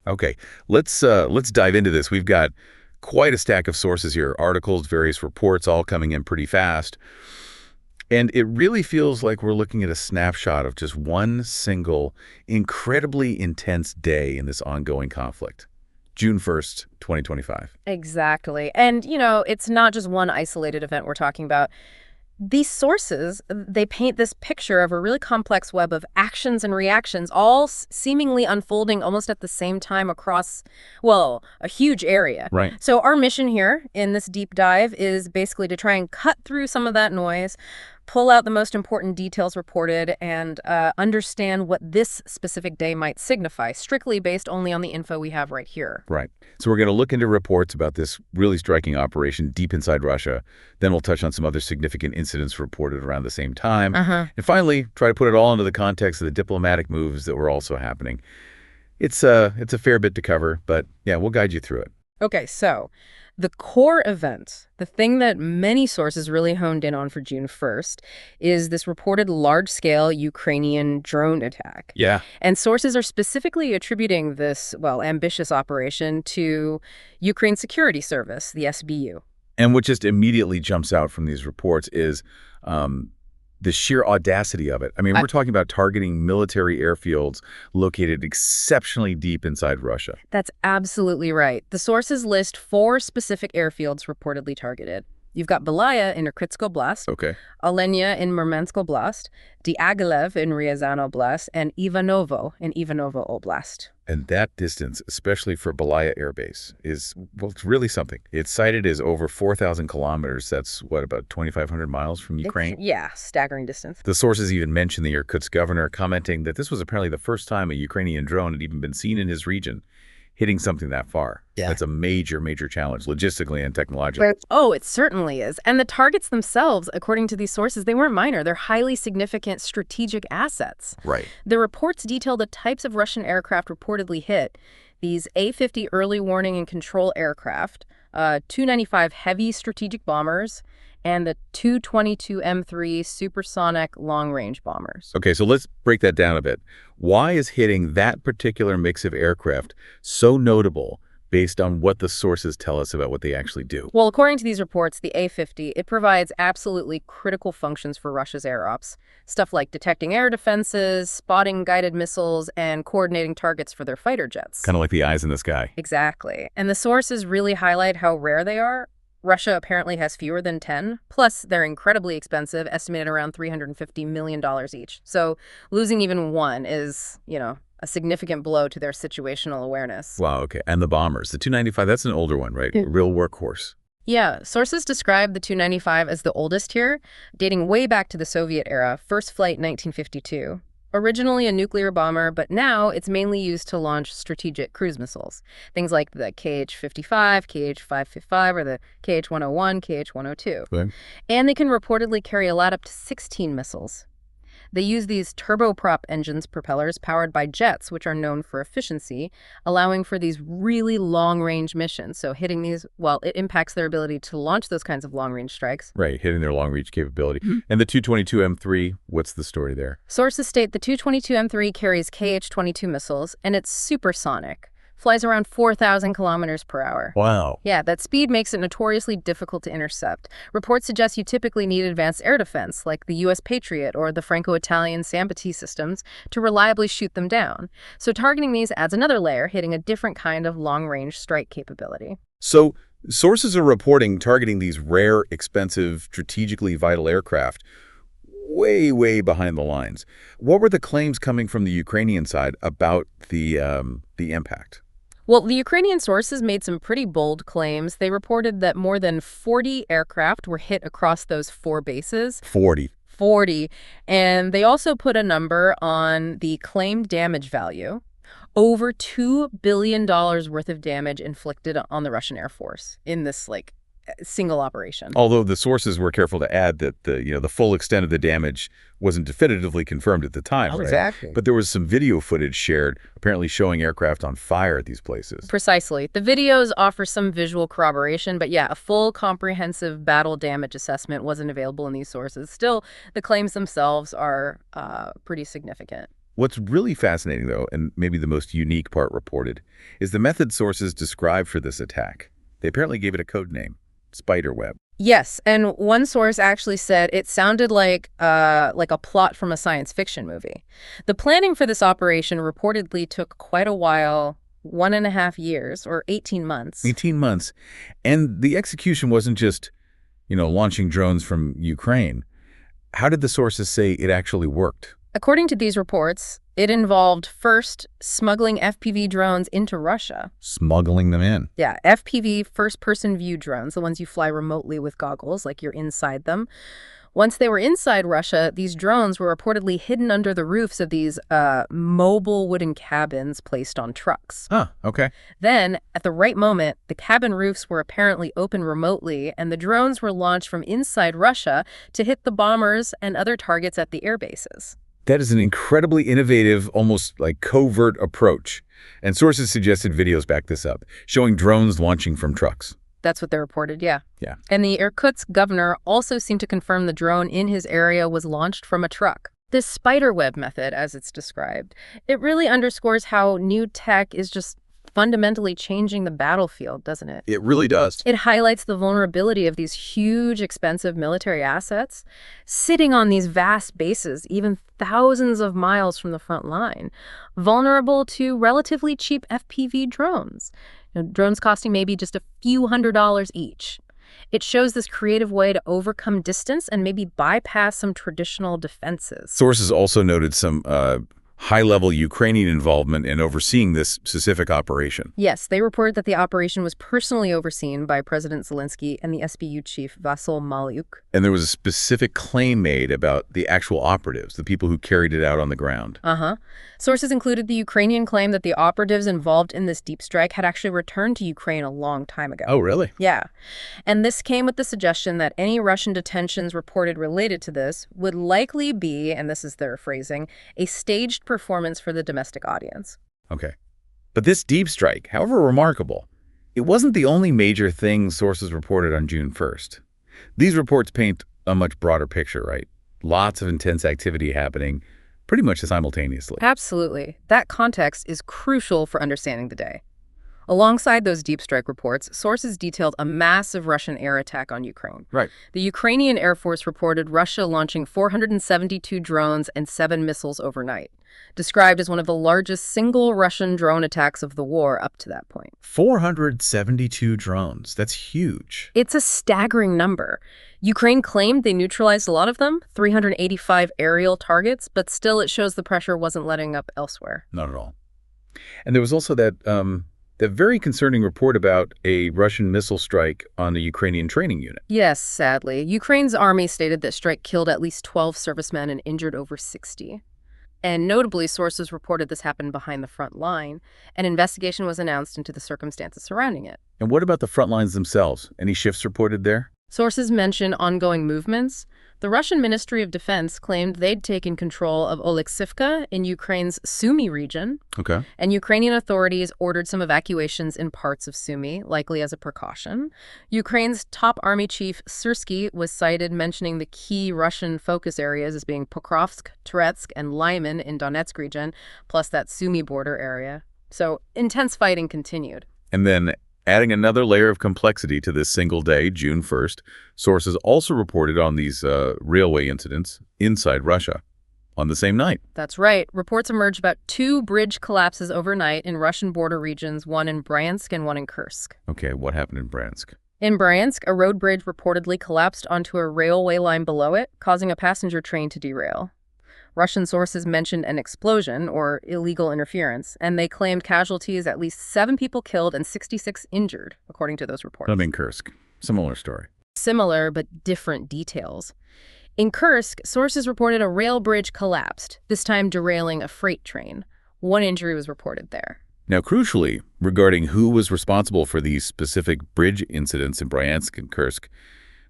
Okay, let's dive into this. We've got quite a stack of sources here, articles, various reports, all coming in pretty fast. And it really feels like we're looking at a snapshot of just one single, incredibly intense day in this ongoing conflict. June 1st, 2025. Exactly. And, it's not just one isolated event we're talking about. These sources, they paint this picture of a really complex web of actions and reactions, all seemingly unfolding almost at the same time across, well, a huge area. Right. So our mission here in this deep dive is basically to try and cut through some of that noise, pull out the most important details reported, and understand what this specific day might signify, strictly based only on the info we have right here. Right. So we're going to look into reports about this really striking operation deep inside Russia. Then we'll touch on some other significant incidents reported around the same time. And finally, try to put it all into the context of the diplomatic moves that were also happening. It's a fair bit to cover, but yeah, we'll guide you through it. Okay, so the core event, the thing that many sources really honed in on for June 1st, is this reported large-scale Ukrainian drone attack. Yeah. And sources are specifically attributing this, well, ambitious operation to Ukraine's security service, the SBU. And what just immediately jumps out from these reports is the sheer audacity of it. I mean, we're talking about targeting military airfields located exceptionally deep inside Russia. That's absolutely right. The sources list 4 specific airfields reportedly targeted. You've got Belaya in Irkutsk Oblast, Okay. Alenia in Murmansk Oblast, Diaghilev in Ryazan Oblast, and Ivanovo in Ivanovo Oblast. And that distance, especially for Belaya Air Base, is, well, it's really something. It's cited as over 4,000 kilometers. That's, what, about 2,500 miles from Ukraine? Yeah, staggering distance. The sources even mention the Irkutsk governor, commenting that this was apparently the first time a Ukrainian drone had even been seen in his region, hitting something that far. Yeah. That's a major, major challenge, logistically and technologically. Oh, it certainly is. And the targets themselves, according to these sources, they weren't minor. They're highly significant strategic assets. Right. The reports detail the types of Russian aircraft reportedly hit. These A-50 early warning and control aircraft, Tu-95 heavy strategic bombers, and the Tu-22M3 supersonic long-range bombers. Okay, so let's break that down a bit. Why is hitting that particular mix of aircraft so notable based on what the sources tell us about what they actually do? Well, according to these reports, the A-50, it provides absolutely critical functions for Russia's air ops. Stuff like detecting air defenses, spotting guided missiles, and coordinating targets for their fighter jets. Kind of like the eyes in the sky. Exactly. And the sources really highlight how rare they are. Russia apparently has fewer than 10, plus they're incredibly expensive, estimated around $350 million each. So losing even one is, a significant blow to their situational awareness. Wow, okay. And the bombers. The Tu-95, that's an older one, right? A real workhorse. Yeah, sources describe the Tu-95 as the oldest here, dating way back to the Soviet era, first flight 1952. Originally a nuclear bomber, but now it's mainly used to launch strategic cruise missiles. Things like the KH-55, KH-555, or the KH-101, KH-102. Okay. And they can reportedly carry a lot up to 16 missiles. They use these turboprop engines, propellers, powered by jets, which are known for efficiency, allowing for these really long-range missions. So hitting these, well, it impacts their ability to launch those kinds of long-range strikes. Right, hitting their long-reach capability. And the Tu-22M3, what's the story there? Sources state the Tu-22M3 carries KH-22 missiles, and it's supersonic. Flies around 4,000 kilometers per hour. Wow. Yeah, that speed makes it notoriously difficult to intercept. Reports suggest you typically need advanced air defense, like the U.S. Patriot or the Franco-Italian Sambati systems, to reliably shoot them down. So targeting these adds another layer, hitting a different kind of long-range strike capability. So sources are reporting targeting these rare, expensive, strategically vital aircraft way, way behind the lines. What were the claims coming from the Ukrainian side about the impact? Well, the Ukrainian sources made some pretty bold claims. They reported that more than 40 aircraft were hit across those 4 bases. 40. 40. And they also put a number on the claimed damage value. Over $2 billion worth of damage inflicted on the Russian Air Force in this, single operation. Although the sources were careful to add that the full extent of the damage wasn't definitively confirmed at the time, right? Exactly. But there was some video footage shared, apparently showing aircraft on fire at these places. Precisely. The videos offer some visual corroboration, but yeah, a full comprehensive battle damage assessment wasn't available in these sources. Still, the claims themselves are pretty significant. What's really fascinating, though, and maybe the most unique part reported, is the method sources described for this attack. They apparently gave it a code name, spiderweb. Yes, and one source actually said it sounded like a plot from a science fiction movie. The planning for this operation reportedly took quite a while, 1.5 years or 18 months. 18 months. And the execution wasn't just, launching drones from Ukraine. How did the sources say it actually worked? According to these reports, it involved first smuggling FPV drones into Russia. Smuggling them in. Yeah, FPV, first-person view drones, the ones you fly remotely with goggles, like you're inside them. Once they were inside Russia, these drones were reportedly hidden under the roofs of these mobile wooden cabins placed on trucks. Huh, okay. Then, at the right moment, the cabin roofs were apparently open remotely, and the drones were launched from inside Russia to hit the bombers and other targets at the air bases. That is an incredibly innovative, almost like covert approach. And sources suggested videos back this up, showing drones launching from trucks. That's what they reported, yeah. Yeah. And the Irkutsk governor also seemed to confirm the drone in his area was launched from a truck. This spiderweb method, as it's described, it really underscores how new tech is just fundamentally changing the battlefield, doesn't it? It really does. It highlights the vulnerability of these huge, expensive military assets sitting on these vast bases, even thousands of miles from the front line, vulnerable to relatively cheap FPV drones. Drones costing maybe just a few $100s each. It shows this creative way to overcome distance and maybe bypass some traditional defenses. Sources also noted some high-level Ukrainian involvement in overseeing this specific operation. Yes, they reported that the operation was personally overseen by President Zelensky and the SBU chief Vasyl Malyuk. And there was a specific claim made about the actual operatives, the people who carried it out on the ground. Sources included the Ukrainian claim that the operatives involved in this deep strike had actually returned to Ukraine a long time ago. Oh, really? Yeah. And this came with the suggestion that any Russian detentions reported related to this would likely be, and this is their phrasing, a staged performance for the domestic audience. Okay. But this deep strike, however remarkable, it wasn't the only major thing sources reported on June 1st. These reports paint a much broader picture, right? Lots of intense activity happening pretty much simultaneously. Absolutely. That context is crucial for understanding the day. Alongside those deep strike reports, sources detailed a massive Russian air attack on Ukraine. Right. The Ukrainian Air Force reported Russia launching 472 drones and 7 missiles overnight, described as one of the largest single Russian drone attacks of the war up to that point. 472 drones. That's huge. It's a staggering number. Ukraine claimed they neutralized a lot of them, 385 aerial targets, but still it shows the pressure wasn't letting up elsewhere. Not at all. And there was also that very concerning report about a Russian missile strike on a Ukrainian training unit. Yes, sadly. Ukraine's army stated that strike killed at least 12 servicemen and injured over 60. And notably, sources reported this happened behind the front line. An investigation was announced into the circumstances surrounding it. And what about the front lines themselves? Any shifts reported there? Sources mention ongoing movements. The Russian Ministry of Defense claimed they'd taken control of Oleksivka in Ukraine's Sumy region. Okay. And Ukrainian authorities ordered some evacuations in parts of Sumy, likely as a precaution. Ukraine's top army chief, Syrsky, was cited mentioning the key Russian focus areas as being Pokrovsk, Toretsk, and Lyman in Donetsk region, plus that Sumy border area. So intense fighting continued. And then, adding another layer of complexity to this single day, June 1st, sources also reported on these railway incidents inside Russia on the same night. That's right. Reports emerged about 2 bridge collapses overnight in Russian border regions, one in Bryansk and one in Kursk. Okay, what happened in Bryansk? In Bryansk, a road bridge reportedly collapsed onto a railway line below it, causing a passenger train to derail. Russian sources mentioned an explosion, or illegal interference, and they claimed casualties, at least 7 people killed and 66 injured, according to those reports. I'm in Kursk. Similar story. Similar, but different details. In Kursk, sources reported a rail bridge collapsed, this time derailing a freight train. 1 injury was reported there. Now, crucially, regarding who was responsible for these specific bridge incidents in Bryansk and Kursk,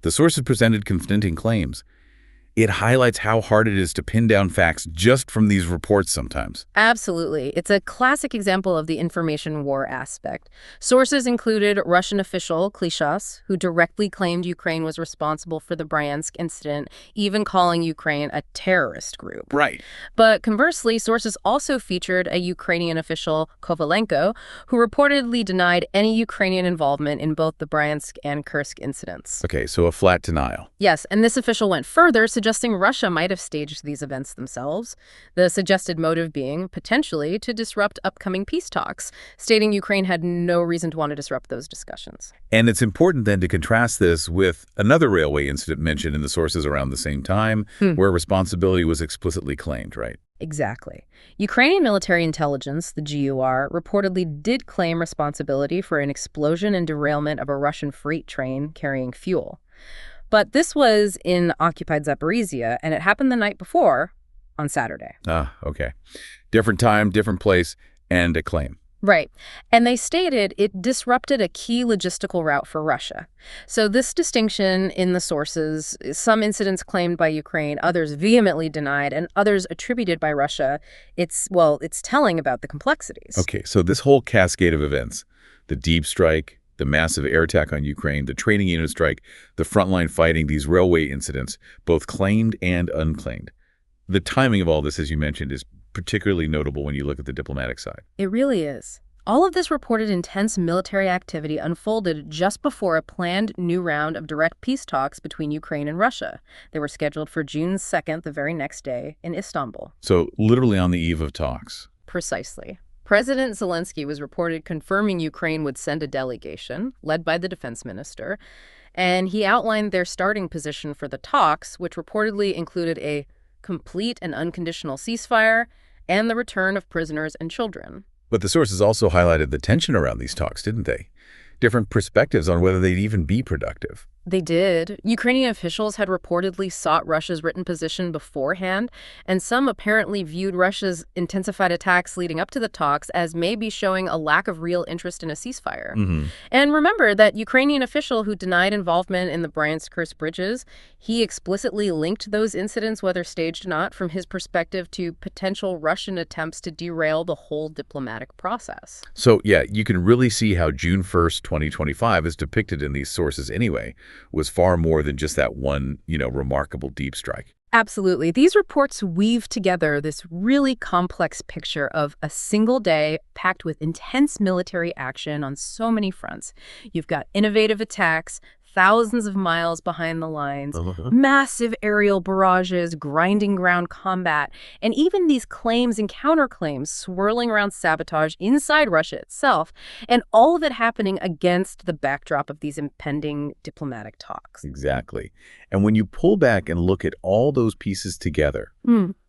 the sources presented conflicting claims. it highlights how hard it is to pin down facts just from these reports sometimes. Absolutely. It's a classic example of the information war aspect. Sources included Russian official Klishas, who directly claimed Ukraine was responsible for the Bryansk incident, even calling Ukraine a terrorist group. Right. But conversely, sources also featured a Ukrainian official, Kovalenko, who reportedly denied any Ukrainian involvement in both the Bryansk and Kursk incidents. Okay, so a flat denial. Yes, and this official went further, suggesting Russia might have staged these events themselves, the suggested motive being, potentially, to disrupt upcoming peace talks, stating Ukraine had no reason to want to disrupt those discussions. And it's important then to contrast this with another railway incident mentioned in the sources around the same time, where responsibility was explicitly claimed, right? Exactly. Ukrainian military intelligence, the GUR, reportedly did claim responsibility for an explosion and derailment of a Russian freight train carrying fuel. But this was in occupied Zaporizhia, and it happened the night before, on Saturday. Ah, okay. Different time, different place, and a claim. Right. And they stated it disrupted a key logistical route for Russia. So this distinction in the sources, some incidents claimed by Ukraine, others vehemently denied, and others attributed by Russia, it's telling about the complexities. Okay, so this whole cascade of events, the deep strike, the massive air attack on Ukraine, the training unit strike, the frontline fighting, these railway incidents, both claimed and unclaimed. The timing of all this, as you mentioned, is particularly notable when you look at the diplomatic side. It really is. All of this reported intense military activity unfolded just before a planned new round of direct peace talks between Ukraine and Russia. They were scheduled for June 2nd, the very next day, in Istanbul. So literally on the eve of talks. Precisely. President Zelensky was reported confirming Ukraine would send a delegation, led by the defense minister, and he outlined their starting position for the talks, which reportedly included a complete and unconditional ceasefire and the return of prisoners and children. But the sources also highlighted the tension around these talks, didn't they? Different perspectives on whether they'd even be productive. They did. Ukrainian officials had reportedly sought Russia's written position beforehand, and some apparently viewed Russia's intensified attacks leading up to the talks as maybe showing a lack of real interest in a ceasefire. And remember that Ukrainian official who denied involvement in the Bryansk-Kursk bridges, he explicitly linked those incidents, whether staged or not, from his perspective to potential Russian attempts to derail the whole diplomatic process. So, yeah, you can really see how June 1st, 2025 is depicted in these sources anyway, was far more than just that one, remarkable deep strike. Absolutely. These reports weave together this really complex picture of a single day packed with intense military action on so many fronts. You've got innovative attacks, thousands of miles behind the lines, massive aerial barrages, grinding ground combat, and even these claims and counterclaims swirling around sabotage inside Russia itself, and all of it happening against the backdrop of these impending diplomatic talks. Exactly. And when you pull back and look at all those pieces together,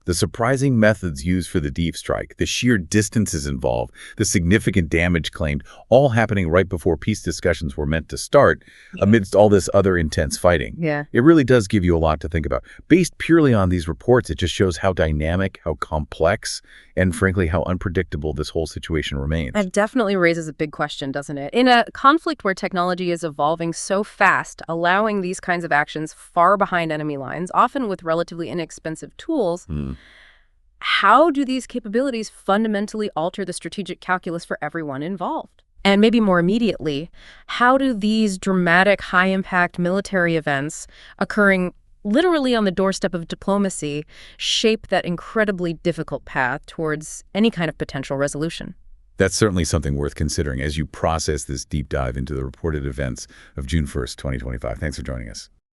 the surprising methods used for the deep strike, the sheer distances involved, the significant damage claimed, all happening right before peace discussions were meant to start, amidst all this other intense fighting. Yeah. It really does give you a lot to think about. Based purely on these reports, it just shows how dynamic, how complex, and frankly, how unpredictable this whole situation remains. It definitely raises a big question, doesn't it? In a conflict where technology is evolving so fast, allowing these kinds of actions far behind enemy lines, often with relatively inexpensive tools, how do these capabilities fundamentally alter the strategic calculus for everyone involved? And maybe more immediately, how do these dramatic, high-impact military events occurring literally on the doorstep of diplomacy shape that incredibly difficult path towards any kind of potential resolution? That's certainly something worth considering as you process this deep dive into the reported events of June 1st, 2025. Thanks for joining us.